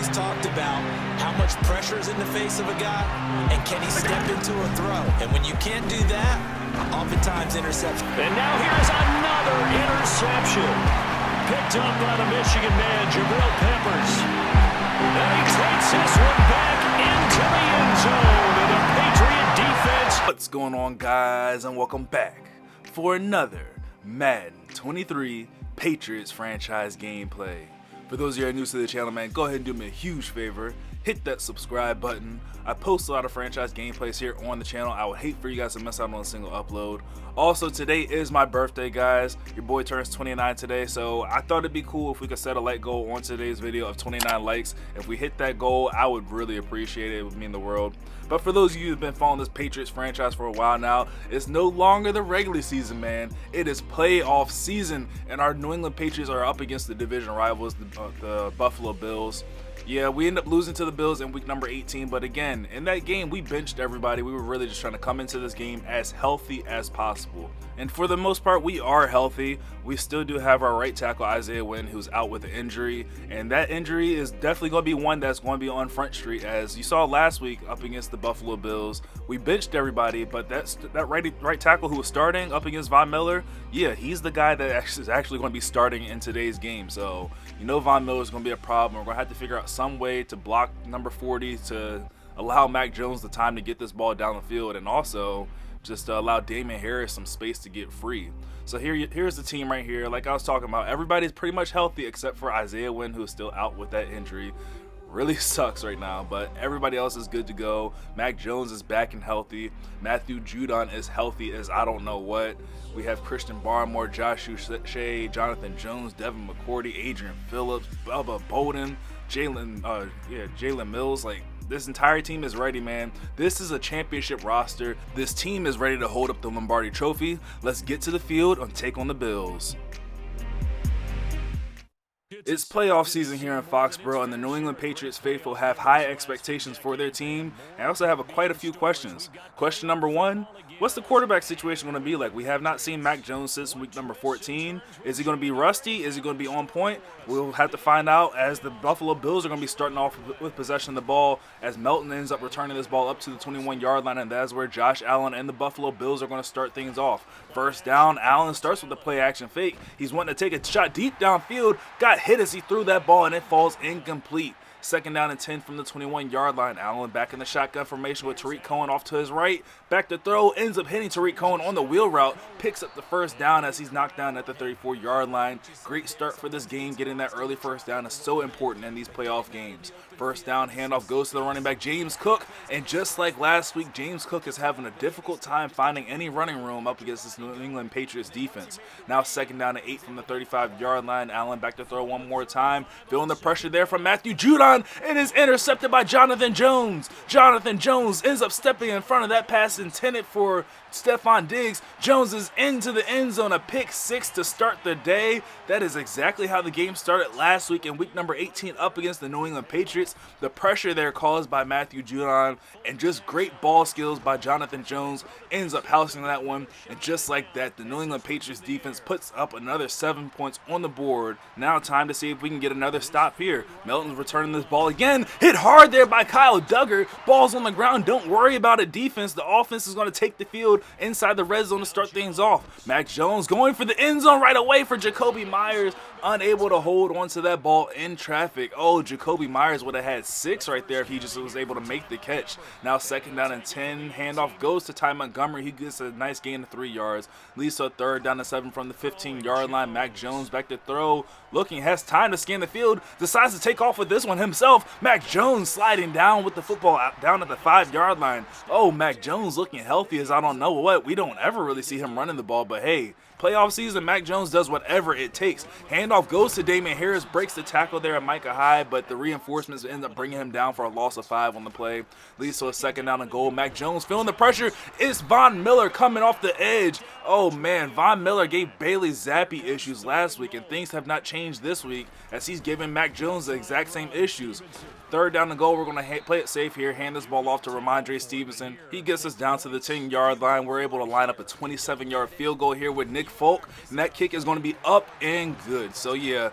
always talked about how much pressure is in the face of a guy, and can he step into a throw? And when you can't do that, oftentimes interception. And now here's another interception. Picked up by the Michigan man, Jabril Peppers. And he takes this one back into the end zone. And the Patriot defense. What's going on, guys, and welcome back for another Madden 23 Patriots franchise gameplay. For those of you who are new to the channel, man, go ahead and do me a huge favor. Hit that subscribe button. I post a lot of franchise gameplays here on the channel. I would hate for you guys to miss out on a single upload. Also, today is my birthday, guys. Your boy turns 29 today, so I thought it'd be cool if we could set a like goal on today's video of 29 likes. If we hit that goal, I would really appreciate it. It would mean the world. But for those of you who've been following this Patriots franchise for a while now, it's no longer the regular season, man. It is playoff season, and our New England Patriots are up against the division rivals, the Buffalo Bills. Yeah, we end up losing to the Bills in week number 18, but again, in that game, we benched everybody. We were really just trying to come into this game as healthy as possible. And for the most part, we are healthy. We still do have our right tackle, Isaiah Wynn, who's out with an injury. And that injury is definitely going to be one that's going to be on Front Street. As you saw last week up against the Buffalo Bills, we benched everybody, but that right tackle who was starting up against Von Miller, yeah, he's the guy that is actually going to be starting in today's game. So, you know Von Miller is going to be a problem. We're going to have to figure out some way to block number 40 to allow Mac Jones the time to get this ball down the field, and also just allow Damien Harris some space to get free. So here's the team right here. Like I was talking about, everybody's pretty much healthy except for Isaiah Wynn, who's still out with that injury. Really sucks right now, but everybody else is good to go. Mac Jones is back and healthy. Matthew Judon is healthy as I don't know what. We have Christian Barmore, Josh Uche, Jonathan Jones, Devin McCourty, Adrian Phillips, Bubba Bolden, Jalen Mills. Like, this entire team is ready, man. This is a championship roster. This team is ready to hold up the Lombardi Trophy. Let's get to the field and take on the Bills. It's playoff season here in Foxborough, and the New England Patriots faithful have high expectations for their team. I also have quite a few questions. Question number one, what's the quarterback situation going to be like? We have not seen Mac Jones since week number 14. Is he going to be rusty? Is he going to be on point? We'll have to find out, as the Buffalo Bills are going to be starting off with possession of the ball, as Melton ends up returning this ball up to the 21-yard line, and that's where Josh Allen and the Buffalo Bills are going to start things off. First down, Allen starts with the play-action fake. He's wanting to take a shot deep downfield, got hit as he threw that ball, and it falls incomplete. Second down and 10 from the 21-yard line. Allen back in the shotgun formation with Tariq Cohen off to his right. Back to throw, ends up hitting Tariq Cohen on the wheel route. Picks up the first down as he's knocked down at the 34-yard line. Great start for this game. Getting that early first down is so important in these playoff games. First down, handoff goes to the running back, James Cook. And just like last week, James Cook is having a difficult time finding any running room up against this New England Patriots defense. Now second down and 8 from the 35-yard line. Allen back to throw one more time. Feeling the pressure there from Matthew Judon, and is intercepted by Jonathan Jones. Jonathan Jones ends up stepping in front of that pass intended for Stephon Diggs. Jones is into the end zone, a pick six to start the day. That is exactly how the game started last week in week number 18 up against the New England Patriots. The pressure there caused by Matthew Judon and just great ball skills by Jonathan Jones ends up housing that one. And just like that, the New England Patriots defense puts up another 7 points on the board. Now time to see if we can get another stop here. Melton's returning this ball again. Hit hard there by Kyle Duggar. Ball's on the ground. Don't worry about it, defense. The offense is going to take the field inside the red zone to start things off. Mac Jones going for the end zone right away for Jacoby Myers. Unable to hold onto that ball in traffic. Oh, Jacoby Myers would have had 6 right there if he just was able to make the catch. Now second down and 10. Handoff goes to Ty Montgomery. He gets a nice gain of 3 yards. Leads to a third down and 7 from the 15-yard line. Mac Jones back to throw. Looking, has time to scan the field. Decides to take off with this one himself. Mac Jones sliding down with the football down at the 5-yard line. Oh, Mac Jones looking healthy as I don't know what. We don't ever really see him running the ball, but hey, playoff season, Mac Jones does whatever it takes. Handoff goes to Damien Harris, breaks the tackle there at Micah Hyde, but the reinforcements end up bringing him down for a loss of 5 on the play. Leads to a second down and goal. Mac Jones feeling the pressure. It's Von Miller coming off the edge. Oh man, Von Miller gave Bailey Zappi issues last week, and things have not changed this week as he's giving Mac Jones the exact same issues. Third down and goal, we're going to play it safe here, hand this ball off to Ramondre Stevenson. He gets us down to the 10-yard line. We're able to line up a 27-yard field goal here with Nick Folk, and that kick is going to be up and good. So yeah,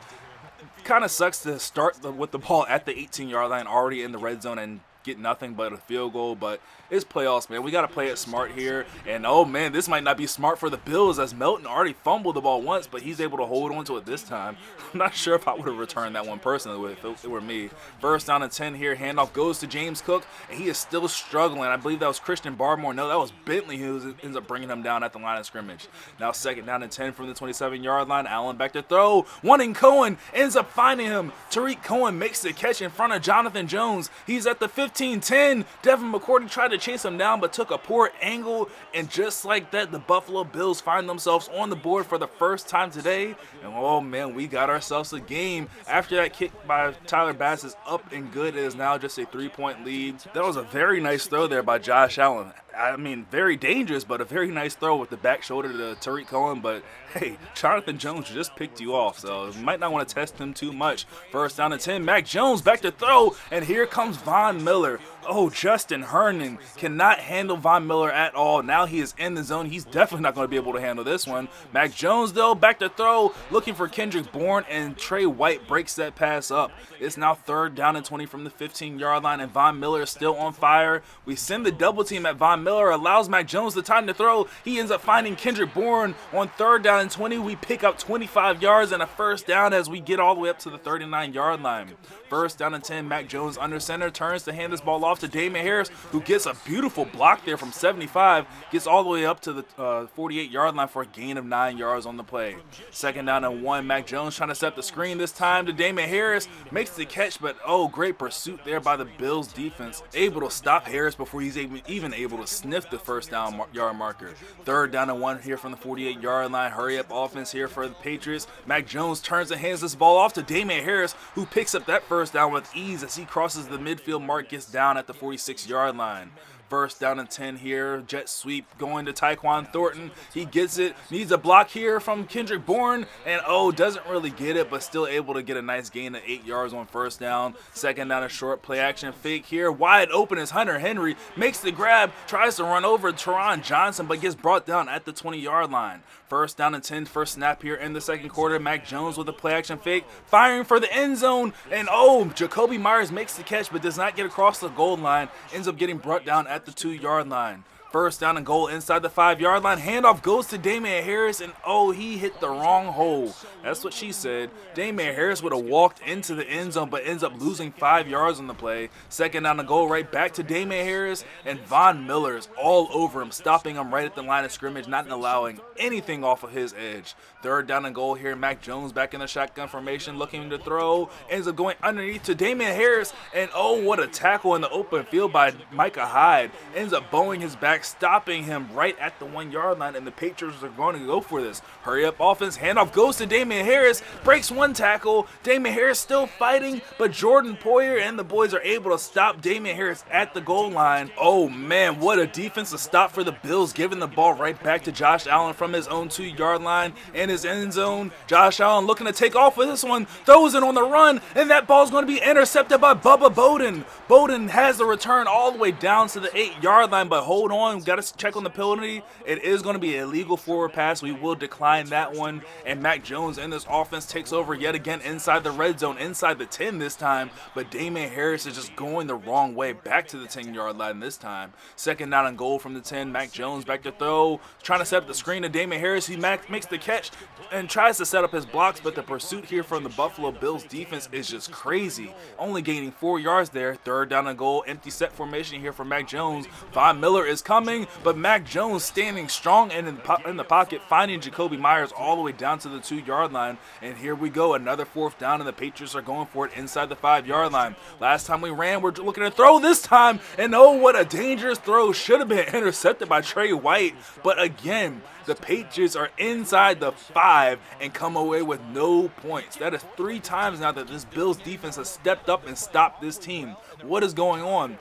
kind of sucks to start with the ball at the 18-yard line already in the red zone and get nothing but a field goal, but it's playoffs, man. We got to play it smart here. And, oh, man, this might not be smart for the Bills as Melton already fumbled the ball once, but he's able to hold on to it this time. I'm not sure if I would have returned that one personally if it were me. First down and 10 here. Handoff goes to James Cook, and he is still struggling. I believe that was Christian Barmore. No, that was Bentley who ends up bringing him down at the line of scrimmage. Now second down and 10 from the 27-yard line. Allen back to throw. Wanting Cohen ends up finding him. Tariq Cohen makes the catch in front of Jonathan Jones. He's at the 15-10. Devin McCourty tried to chase him down but took a poor angle, and just like that, the Buffalo Bills find themselves on the board for the first time today. And oh man, we got ourselves a game. After that kick by Tyler Bass is up and good, it is now just a 3-point lead. That was a very nice throw there by Josh Allen. I mean, very dangerous, but a very nice throw with the back shoulder to Tariq Cohen. But hey, Jonathan Jones just picked you off, so you might not want to test him too much. First down and 10, Mac Jones back to throw, and here comes Von Miller. Oh, Justin Herndon cannot handle Von Miller at all. Now he is in the zone. He's definitely not going to be able to handle this one. Mac Jones, though, back to throw, looking for Kendrick Bourne, and Trey White breaks that pass up. It's now third down and 20 from the 15-yard line, and Von Miller is still on fire. We send the double team at Von Miller, allows Mac Jones the time to throw. He ends up finding Kendrick Bourne on third down and 20. We pick up 25 yards and a first down as we get all the way up to the 39-yard line. First down and 10, Mac Jones under center, turns to hand this ball off to Damon Harris, who gets a beautiful block there from 75, gets all the way up to the 48-yard line for a gain of 9 yards on the play. Second down and 1, Mac Jones trying to set the screen this time to Damon Harris, makes the catch, but oh, great pursuit there by the Bills defense, able to stop Harris before he's even able to sniff the first down yard marker. Third down and 1 here from the 48-yard line, hurry up offense here for the Patriots. Mac Jones turns and hands this ball off to Damon Harris, who picks up that first down with ease as he crosses the midfield mark, gets down at the 46-yard line. First down and 10 here, jet sweep going to Tyquan Thornton. He gets it, needs a block here from Kendrick Bourne, and oh, doesn't really get it, but still able to get a nice gain of 8 yards on first down. Second down, a short play action fake here. Wide open is Hunter Henry, makes the grab, tries to run over Teron Johnson, but gets brought down at the 20-yard line. First down and 10, first snap here in the second quarter. Mac Jones with a play action fake, firing for the end zone, and oh, Jacoby Myers makes the catch but does not get across the goal line, ends up getting brought down at the 2-yard line. First down and goal inside the 5-yard line. Handoff goes to Damian Harris, and oh, he hit the wrong hole. That's what she said. Damian Harris would have walked into the end zone, but ends up losing 5 yards on the play. Second down and goal right back to Damian Harris, and Von Miller is all over him, stopping him right at the line of scrimmage, not allowing anything off of his edge. Third down and goal here. Mac Jones back in the shotgun formation, looking to throw. Ends up going underneath to Damian Harris, and oh, what a tackle in the open field by Micah Hyde. Ends up bowing his back, stopping him right at the 1-yard line, and the Patriots are going to go for this. Hurry up offense, handoff goes to Damian Harris, breaks one tackle. Damian Harris still fighting, but Jordan Poyer and the boys are able to stop Damian Harris at the goal line. Oh man, what a defensive stop for the Bills, giving the ball right back to Josh Allen from his own 2-yard line in his end zone. Josh Allen looking to take off with this one, throws it on the run, and that ball's going to be intercepted by Bubba Bowden. Bowden has the return all the way down to the 8-yard line, but hold on, got to check on the penalty. It is going to be an illegal forward pass. We will decline that one, and Mac Jones in this offense takes over yet again inside the red zone, inside the 10 this time, but Damian Harris is just going the wrong way back to the 10-yard line this time. Second down and goal from the 10. Mac Jones back to throw, trying to set up the screen to Damian Harris. He makes the catch and tries to set up his blocks, but the pursuit here from the Buffalo Bills defense is just crazy, only gaining 4 yards there. Third down and goal, empty set formation here for Mac Jones. Von Miller is coming, but Mac Jones standing strong and in the pocket, finding Jacoby Myers all the way down to the 2-yard line. And here we go, another fourth down, and the Patriots are going for it inside the 5-yard line. Last time we ran, we're looking to throw this time, and oh, what a dangerous throw. Should have been intercepted by Trey White, but again, the Patriots are inside the 5 and come away with no points. That is 3 times now that this Bills defense has stepped up and stopped this team. What is going on?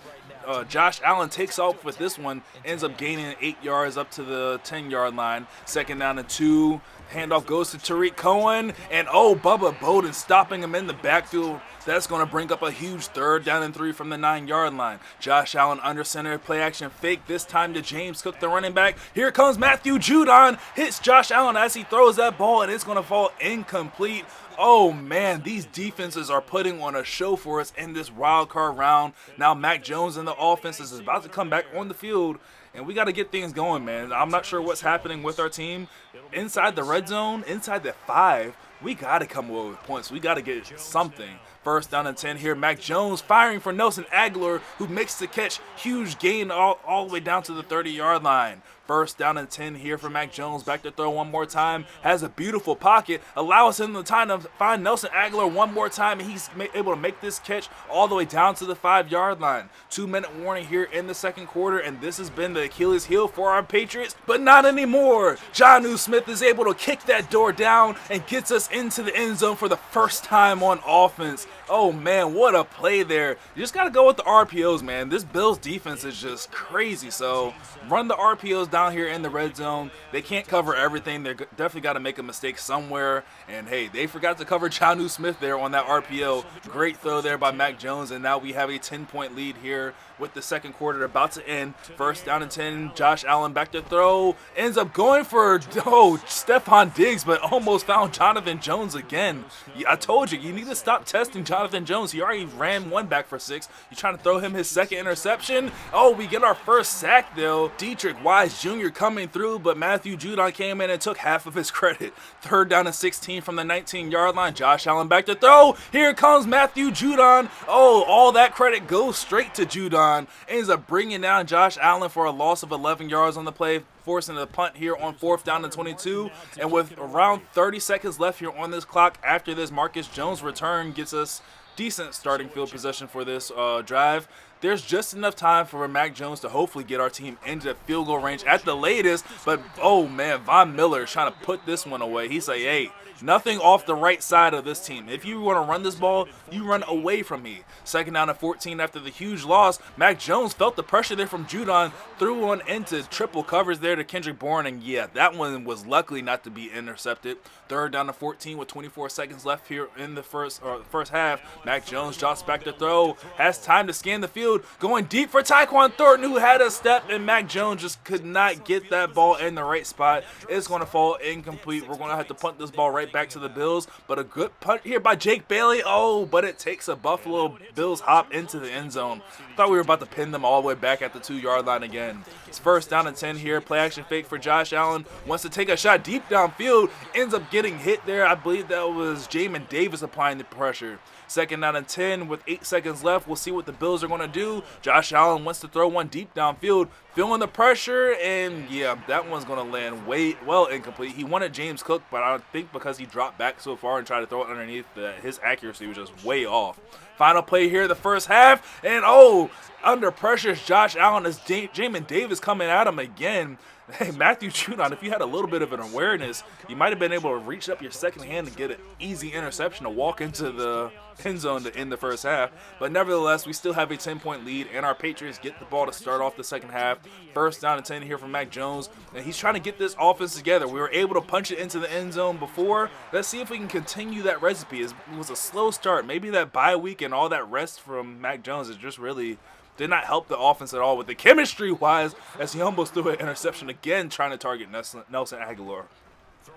Josh Allen takes off with this one, ends up gaining 8 yards up to the 10-yard line. Second down and 2. Handoff goes to Tariq Cohen, and oh, Bubba Bowden stopping him in the backfield. That's going to bring up a huge third down and 3 from the 9-yard line. Josh Allen under center, play action fake, this time to James Cook, the running back. Here comes Matthew Judon, hits Josh Allen as he throws that ball, and it's going to fall incomplete. Oh man, these defenses are putting on a show for us in this wild card round. Now Mac Jones and the offense is about to come back on the field, and we got to get things going, man. I'm not sure what's happening with our team. Inside the red zone, inside the 5, we got to come away with points. We got to get something. First down and 10 here. Mac Jones firing for Nelson Aguilar, who makes the catch. Huge gain all the way down to the 30-yard line. First down and 10 here for Mac Jones. Back to throw one more time. Has a beautiful pocket. Allows him the time to find Nelson Aguilar one more time. And he's able to make this catch all the way down to the 5-yard line. 2-minute warning here in the second quarter. And this has been the Achilles heel for our Patriots. But not anymore. Jonnu Smith is able to kick that door down and gets us into the end zone for the first time on offense. Oh man, what a play there. You just got to go with the RPOs, man. This Bills defense is just crazy. So run the RPOs down here in the red zone. They can't cover everything. They're definitely got to make a mistake somewhere. And hey, they forgot to cover Jonnu Smith there on that RPO. Great throw there by Mac Jones. And now we have a 10-point lead here with the second quarter about to end. First down and 10. Josh Allen back to throw. Ends up going for, Stephon Diggs, but almost found Jonathan Jones again. I told you, you need to stop testing Jonathan Jones. He already ran one back for 6. You're trying to throw him his second interception. Oh, we get our first sack, though. Dietrich Wise Jr. coming through, but Matthew Judon came in and took half of his credit. Third down and 16 from the 19-yard line. Josh Allen back to throw. Here comes Matthew Judon. Oh, all that credit goes straight to Judon. Ends up bringing down Josh Allen for a loss of 11 yards on the play, forcing a punt here on 4th down and 22. And with around 30 seconds left here on this clock after this Marcus Jones return gets us decent starting field possession for this drive. There's just enough time for Mac Jones to hopefully get our team into the field goal range at the latest. But, oh, man, Von Miller is trying to put this one away. He's like, hey, nothing off the right side of this team. If you want to run this ball, you run away from me. Second down and 14 after the huge loss. Mac Jones felt the pressure there from Judon. Threw one into triple covers there to Kendrick Bourne. And, yeah, that one was luckily not to be intercepted. Third down and 14 with 24 seconds left here in the first half. Mac Jones drops back to throw. Has time to scan the field. Going deep for Tyquan Thornton, who had a step, and Mac Jones just could not get that ball in the right spot. It's going to fall incomplete. We're going to have to punt this ball right back to the Bills. But a good punt here by Jake Bailey. Oh, but it takes a Buffalo Bills hop into the end zone. Thought we were about to pin them all the way back at the 2-yard line again. It's first down and 10 here. Play action fake for Josh Allen. Wants to take a shot deep downfield. Ends up getting hit there. I believe that was Jamin Davis applying the pressure. Second down and 10 with 8 seconds left. We'll see what the Bills are going to do. Josh Allen wants to throw one deep downfield, feeling the pressure, and yeah, that one's going to land well incomplete. He wanted James Cook, but I think because he dropped back so far and tried to throw it underneath, his accuracy was just way off. Final play here, the first half, and under pressure, Josh Allen as Jamin Davis coming at him again. Hey, Matthew Judon, if you had a little bit of an awareness, you might have been able to reach up your second hand and get an easy interception to walk into the end zone to end the first half. But nevertheless, we still have a 10-point lead, and our Patriots get the ball to start off the second half. First down and 10 here from Mac Jones, and he's trying to get this offense together. We were able to punch it into the end zone before. Let's see if we can continue that recipe. It was a slow start. Maybe that bye week and all that rest from Mac Jones is just really did not help the offense at all with the chemistry-wise, as he almost threw an interception again trying to target Nelson Aguilar.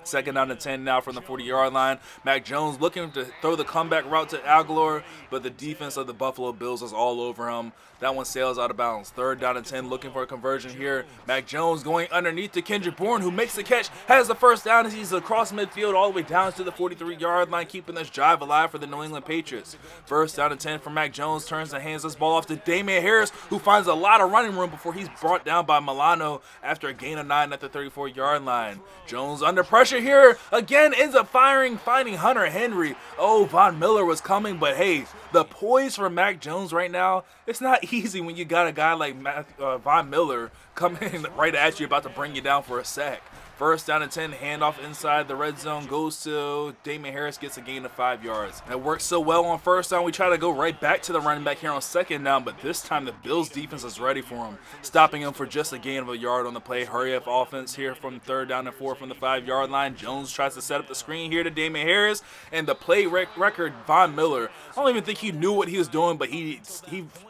Second down and 10 now from the 40-yard line. Mac Jones looking to throw the comeback route to Aguilar, but the defense of the Buffalo Bills is all over him. That one sails out of bounds. Third down and 10 looking for a conversion here. Mac Jones going underneath to Kendrick Bourne, who makes the catch, has the first down as he's across midfield all the way down to the 43-yard line, keeping this drive alive for the New England Patriots. First down and 10 for Mac Jones, turns and hands this ball off to Damian Harris, who finds a lot of running room before he's brought down by Milano after a gain of 9 at the 34-yard line. Jones under pressure here, again ends up finding Hunter Henry. Oh, Von Miller was coming, but hey, the poise for Mac Jones right now, it's not easy when you got a guy like Von Miller coming right at you, about to bring you down for a sack. First down and 10, handoff inside the red zone goes to Damian Harris, gets a gain of 5 yards. And it worked so well on first down, we try to go right back to the running back here on second down, but this time the Bills defense is ready for him, stopping him for just a gain of a yard on the play. Hurry up offense here from third down and 4 from the 5-yard line. Jones tries to set up the screen here to Damian Harris, and the play record, Von Miller, I don't even think he knew what he was doing, but he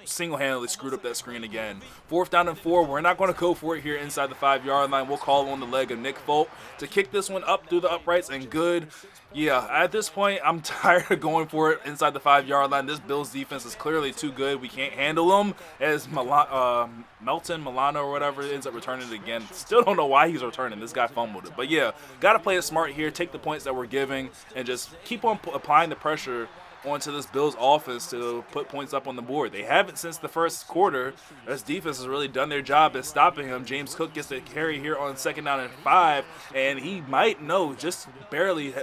single-handedly screwed up that screen again. Fourth down and 4, we're not going to go for it here inside the 5-yard line. We'll call on the leg of Nick Nick Folk to kick this one up through the uprights and good. Yeah, at this point, I'm tired of going for it inside the 5-yard line. This Bills defense is clearly too good. We can't handle them, as Melton Milano or whatever ends up returning it again. Still don't know why he's returning. This guy fumbled it. But yeah, got to play it smart here, take the points that we're giving, and just keep on applying the pressure onto this Bills offense to put points up on the board. They haven't since the first quarter. This defense has really done their job at stopping him. James Cook gets the carry here on 2nd down and 5, and he might just barely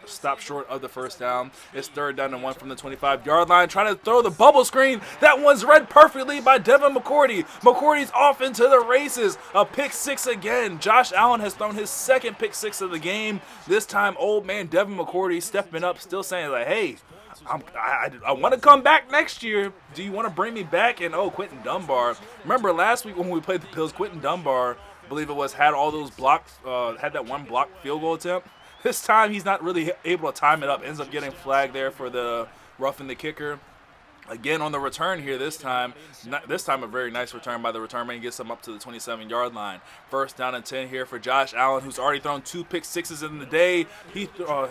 stop short of the first down. It's 3rd down and 1 from the 25-yard line, trying to throw the bubble screen. That one's read perfectly by Devin McCourty. McCourty's off into the races. A pick 6 again. Josh Allen has thrown his 2nd pick 6 of the game. This time, old man Devin McCourty stepping up, still saying like, hey, I want to come back next year. Do you want to bring me back? And Quentin Dunbar. Remember last week when we played the Bills, Quentin Dunbar, I believe it was, had all those blocks, had that one blocked field goal attempt. This time he's not really able to time it up. Ends up getting flagged there for the roughing the kicker. Again on the return here this time a very nice return by the return man. He gets him up to the 27-yard line. 1st down and 10 here for Josh Allen, who's already thrown 2 pick 6s in the day. He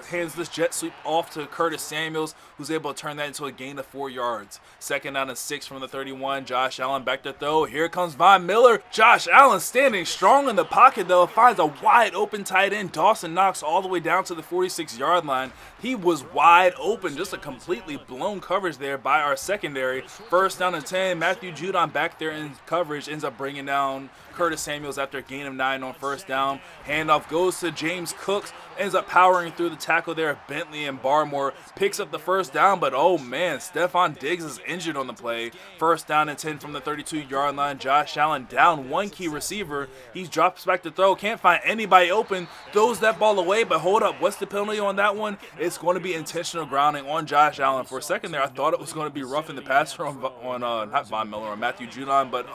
hands this jet sweep off to Curtis Samuels, who's able to turn that into a gain of 4 yards. 2nd down and 6 from the 31. Josh Allen back to throw. Here comes Von Miller. Josh Allen standing strong in the pocket, though, finds a wide open tight end. Dawson Knox all the way down to the 46-yard line. He was wide open. Just a completely blown coverage there by our secondary. 1st down and 10. Matthew Judon back there in coverage ends up bringing down Curtis Samuels after a gain of 9 on 1st down. Handoff goes to James Cook. Ends up powering through the tackle there. Bentley and Barmore picks up the 1st down, but oh man, Stephon Diggs is injured on the play. 1st down and 10 from the 32-yard line. Josh Allen down one key receiver. He drops back to throw. Can't find anybody open. Throws that ball away, but hold up. What's the penalty on that one? It's going to be intentional grounding on Josh Allen. For a second there, I thought it was going to be roughing the passer on not Von Miller, on Matthew Judon, but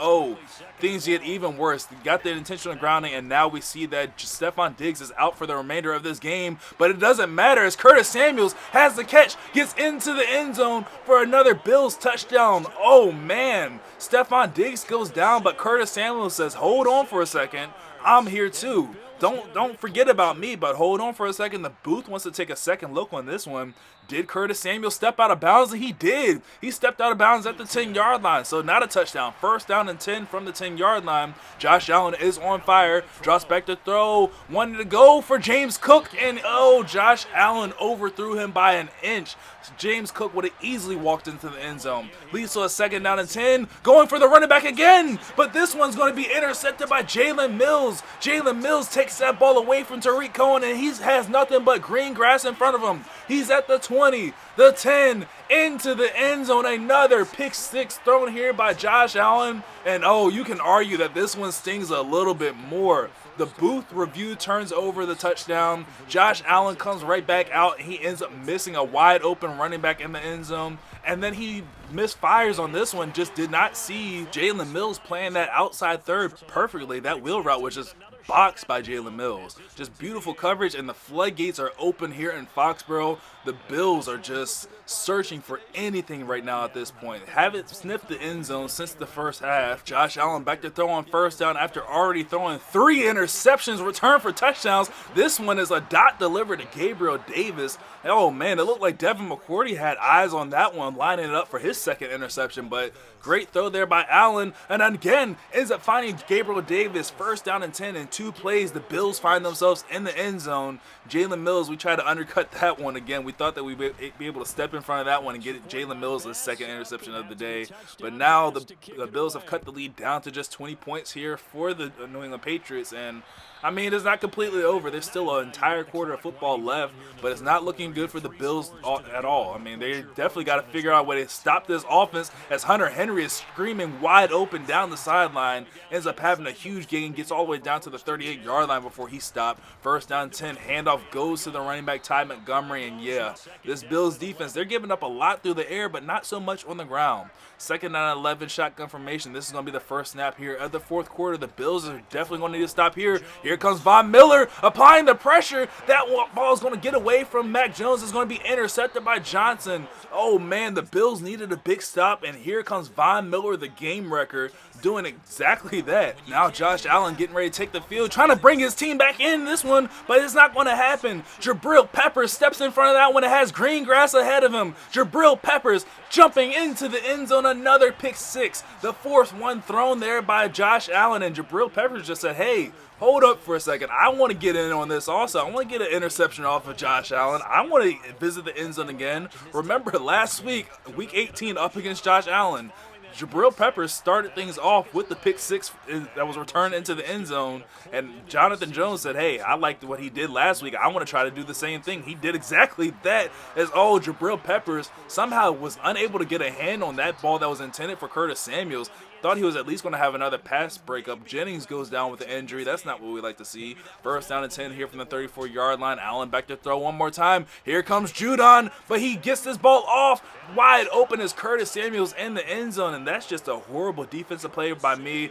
things get even worse. Got the intentional grounding, and now we see that Stephon Diggs is out for the remainder of this game, but it doesn't matter as Curtis Samuels has the catch, gets into the end zone for another Bills touchdown. Oh man, Stephon Diggs goes down, but Curtis Samuels says, hold on for a second, I'm here too. Don't forget about me, but hold on for a second. The booth wants to take a second look on this one. Did Curtis Samuel step out of bounds? He did. He stepped out of bounds at the 10-yard line, so not a touchdown. 1st down and 10 from the 10-yard line. Josh Allen is on fire. Drops back to throw. Wanted to go for James Cook, and Josh Allen overthrew him by an inch. James Cook would have easily walked into the end zone. Leads to a 2nd down and 10. Going for the running back again, but this one's going to be intercepted by Jalen Mills. Jalen Mills takes that ball away from Tariq Cohen, and he has nothing but green grass in front of him. He's at the 20, the 10, into the end zone. Another pick 6 thrown here by Josh Allen. And you can argue that this one stings a little bit more. The booth review turns over the touchdown. Josh Allen comes right back out, and he ends up missing a wide open running back in the end zone. And then he misfires on this one. Just did not see Jalen Mills playing that outside third perfectly. That wheel route was just boxed by Jalen Mills. Just beautiful coverage, and the floodgates are open here in Foxborough. The Bills are just searching for anything right now at this point. Haven't sniffed the end zone since the first half. Josh Allen back to throw on 1st down after already throwing 3 interceptions, return for touchdowns. This one is a dot delivered to Gabriel Davis. Oh man, it looked like Devin McCourty had eyes on that one, lining it up for his 2nd interception, but great throw there by Allen, and again ends up finding Gabriel Davis. 1st down and 10 in 2 plays. The Bills find themselves in the end zone. Jalen Mills, we tried to undercut that one again. We thought that we'd be able to step in front of that one and get Jalen Mills his 2nd interception of the day, but now the Bills have cut the lead down to just 20 points here for the New England Patriots, and I mean, it's not completely over. There's still an entire quarter of football left, but it's not looking good for the Bills at all. I mean, they definitely got to figure out a way to stop this offense as Hunter Henry is screaming wide open down the sideline, ends up having a huge gain, gets all the way down to the 38-yard line before he stopped. 1st down 10, handoff goes to the running back Ty Montgomery, and yeah, this Bills defense, they're giving up a lot through the air, but not so much on the ground. 2nd down and 11, shotgun formation. This is going to be the first snap here of the 4th quarter. The Bills are definitely going to need to stop here. Here comes Von Miller applying the pressure. That ball is going to get away from Mac Jones. It's going to be intercepted by Johnson. Oh man, the Bills needed a big stop, and here comes Von Miller, the game wrecker, doing exactly that. Now Josh Allen getting ready to take the field, trying to bring his team back in this one, but it's not going to happen. Jabril Peppers steps in front of that one. It has green grass ahead of him. Jabril Peppers jumping into the end zone, another pick six. The fourth one thrown there by Josh Allen, and Jabril Peppers just said, hey, hold up for a second. I want to get in on this also. I want to get an interception off of Josh Allen. I want to visit the end zone again. Remember last week, week 18 up against Josh Allen, Jabril Peppers started things off with the pick six that was returned into the end zone, and Jonathan Jones said, hey, I liked what he did last week. I want to try to do the same thing. He did exactly that, as Jabril Peppers somehow was unable to get a hand on that ball that was intended for Curtis Samuels. Thought he was at least going to have another pass breakup. Jennings goes down with the injury. That's not what we like to see. First down and 10 here from the 34-yard line. Allen back to throw one more time. Here comes Judon, but he gets this ball off. Wide open is Curtis Samuels in the end zone, and that's just a horrible defensive play by me.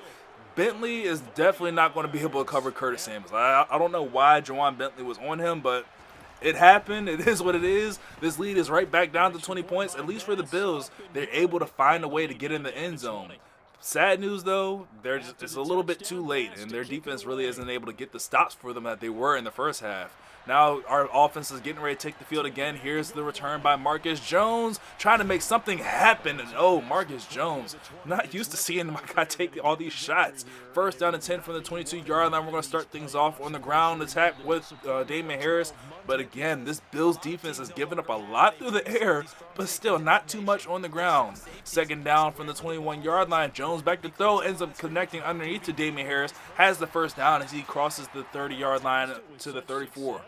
Bentley is definitely not going to be able to cover Curtis Samuels. I don't know why Juwan Bentley was on him, but it happened. It is what it is. This lead is right back down to 20 points. At least for the Bills, they're able to find a way to get in the end zone. Sad news, though, they're just a little bit too late, and their defense really isn't able to get the stops for them that they were in the first half. Now our offense is getting ready to take the field again. Here's the return by Marcus Jones, trying to make something happen. And Marcus Jones, not used to seeing my guy take all these shots. First down and 10 from the 22-yard line. We're going to start things off on the ground attack with Damon Harris. But again, this Bills defense has given up a lot through the air, but still not too much on the ground. Second down from the 21-yard line. Jones back to throw, ends up connecting underneath to Damon Harris, has the first down as he crosses the 30-yard line to the 34.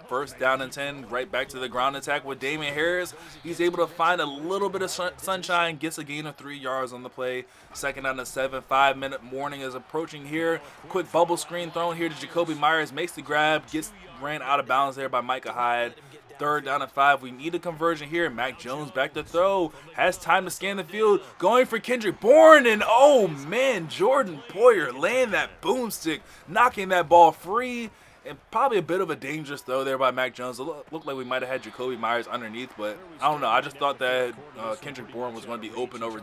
First down and 10, right back to the ground attack with Damon Harris. He's able to find a little bit of sunshine, gets a gain of 3 yards on the play. Second down and 7, 5-minute warning is approaching here. Quick bubble screen thrown here to Jacoby Myers, makes the grab, gets ran out of bounds there by Micah Hyde. Third down and 5. We need a conversion here. Mac Jones back to throw. Has time to scan the field. Going for Kendrick Bourne. And Jordan Poyer laying that boomstick, knocking that ball free. And probably a bit of a dangerous throw there by Mac Jones. It looked like we might have had Jacoby Myers underneath, but I don't know. I just thought that Kendrick Bourne was going to be open over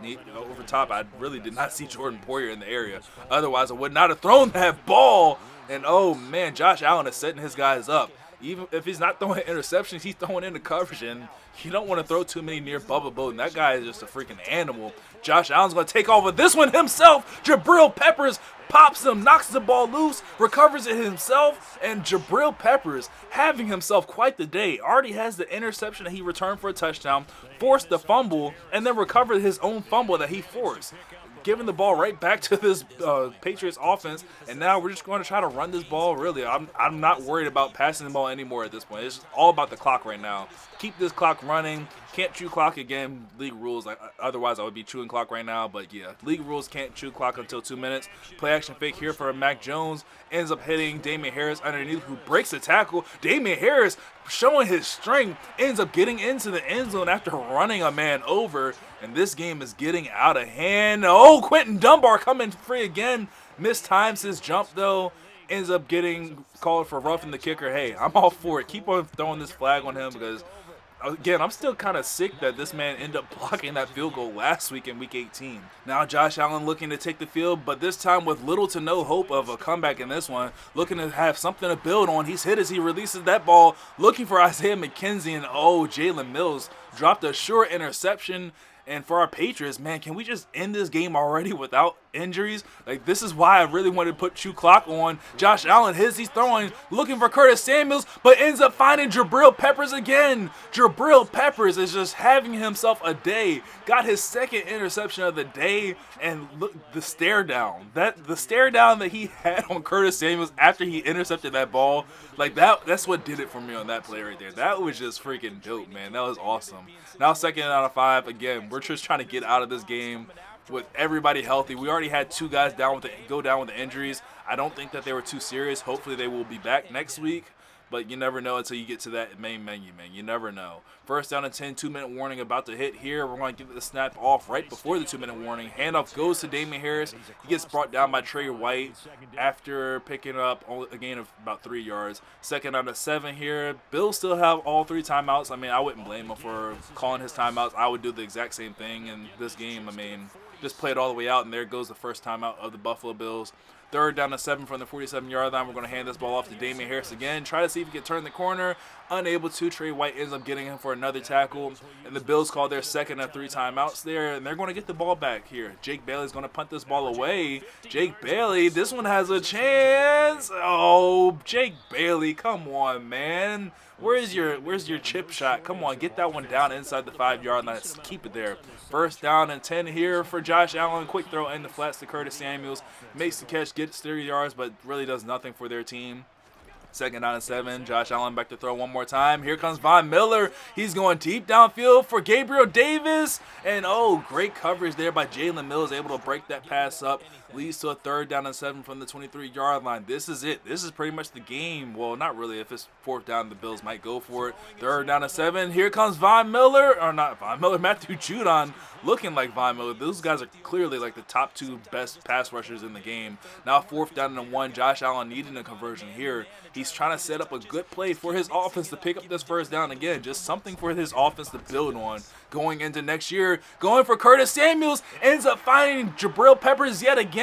top. I really did not see Jordan Poyer in the area. Otherwise, I would not have thrown that ball. And Josh Allen is setting his guys up. Even if he's not throwing interceptions, he's throwing into coverage, and you don't want to throw too many near Bubba Bowden. That guy is just a freaking animal. Josh Allen's going to take off with this one himself. Jabril Peppers pops him, knocks the ball loose, recovers it himself, and Jabril Peppers having himself quite the day. Already has the interception that he returned for a touchdown, forced the fumble, and then recovered his own fumble that he forced, giving the ball right back to this Patriots offense, and now we're just going to try to run this ball. Really, I'm not worried about passing the ball anymore at this point. It's all about the clock right now. Keep this clock running. Can't chew clock again. League rules. Otherwise, I would be chewing clock right now. But yeah, league rules can't chew clock until 2 minutes. Play action fake here for Mac Jones. Ends up hitting Damien Harris underneath, who breaks the tackle. Damien Harris, showing his strength, ends up getting into the end zone after running a man over. And this game is getting out of hand. Quentin Dunbar coming free again. Mistimes his jump though. Ends up getting called for roughing the kicker. Hey, I'm all for it. Keep on throwing this flag on him because, again, I'm still kind of sick that this man ended up blocking that field goal last week in Week 18. Now Josh Allen looking to take the field, but this time with little to no hope of a comeback in this one. Looking to have something to build on. He's hit as he releases that ball, looking for Isaiah McKenzie, and Jalen Mills dropped a short interception. And for our Patriots, man, can we just end this game already without injuries? Like, this is why I really wanted to put chew clock on. Josh Allen, he's throwing, looking for Curtis Samuels, but ends up finding Jabril Peppers again. Jabril Peppers is just having himself a day. Got his second interception of the day, and look, the stare down. The stare down that he had on Curtis Samuels after he intercepted that ball, like that's what did it for me on that play right there. That was just freaking dope, man. That was awesome. Now second out of 5, again, we're just trying to get out of this game with everybody healthy. We already had 2 guys go down with the injuries. I don't think that they were too serious. Hopefully they will be back next week, but you never know until you get to that main menu, man. You never know. First down and 10, 2-minute warning about to hit here. We're going to give the snap off right before the 2-minute warning. Handoff goes to Damien Harris. He gets brought down by Trey White after picking up a gain of about 3 yards. Second down and 7 here. Bills still have all 3 timeouts. I mean, I wouldn't blame him for calling his timeouts. I would do the exact same thing in this game. I mean, just play it all the way out, and there goes the first timeout of the Buffalo Bills. 3rd down and 7 from the 47-yard line. We're going to hand this ball off to Damian Harris again. Try to see if he can turn the corner. Unable to. Trey White ends up getting him for another tackle. And the Bills call their 2nd of 3 timeouts there. And they're going to get the ball back here. Jake Bailey's going to punt this ball away. Jake Bailey, this one has a chance. Oh, Jake Bailey, come on, man. Where's your chip shot? Come on, get that one down inside the 5-yard line. Let's keep it there. 1st down and 10 here for Josh Allen. Quick throw in the flats to Curtis Samuels. Makes the catch, gets 30 yards, but really does nothing for their team. 2nd down and 7. Josh Allen back to throw one more time. Here comes Von Miller. He's going deep downfield for Gabriel Davis. And, oh, great coverage there by Jalen Mills. Able to break that pass up. Leads to a 3rd down and 7 from the 23-yard line. This is it. This is pretty much the game. Well, not really. If it's 4th down, the Bills might go for it. 3rd down and 7. Here comes Von Miller. Or not Von Miller. Matthew Judon looking like Von Miller. Those guys are clearly like the top 2 best pass rushers in the game. Now 4th down and 1. Josh Allen needing a conversion here. He's trying to set up a good play for his offense to pick up this 1st down again. Just something for his offense to build on going into next year. Going for Curtis Samuels. Ends up finding Jabril Peppers yet again.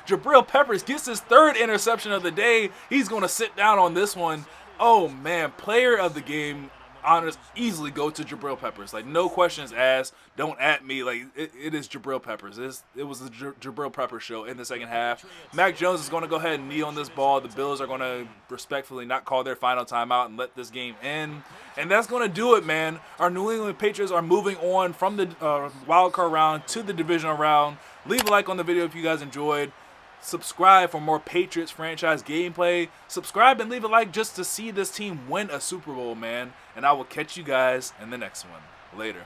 Jabril Peppers gets his 3rd interception of the day. He's going to sit down on this one. Oh, man. Player of the game. Honors easily go to Jabril Peppers. Like, no questions asked. Don't at me. Like, it is Jabril Peppers. It was the Jabril Peppers show in the 2nd half. Mac Jones is going to go ahead and knee on this ball. The Bills are going to respectfully not call their final timeout and let this game end. And that's going to do it, man. Our New England Patriots are moving on from the wild card round to the divisional round. Leave a like on the video if you guys enjoyed. Subscribe for more Patriots franchise gameplay. Subscribe and leave a like just to see this team win a Super Bowl, man. And I will catch you guys in the next one. Later.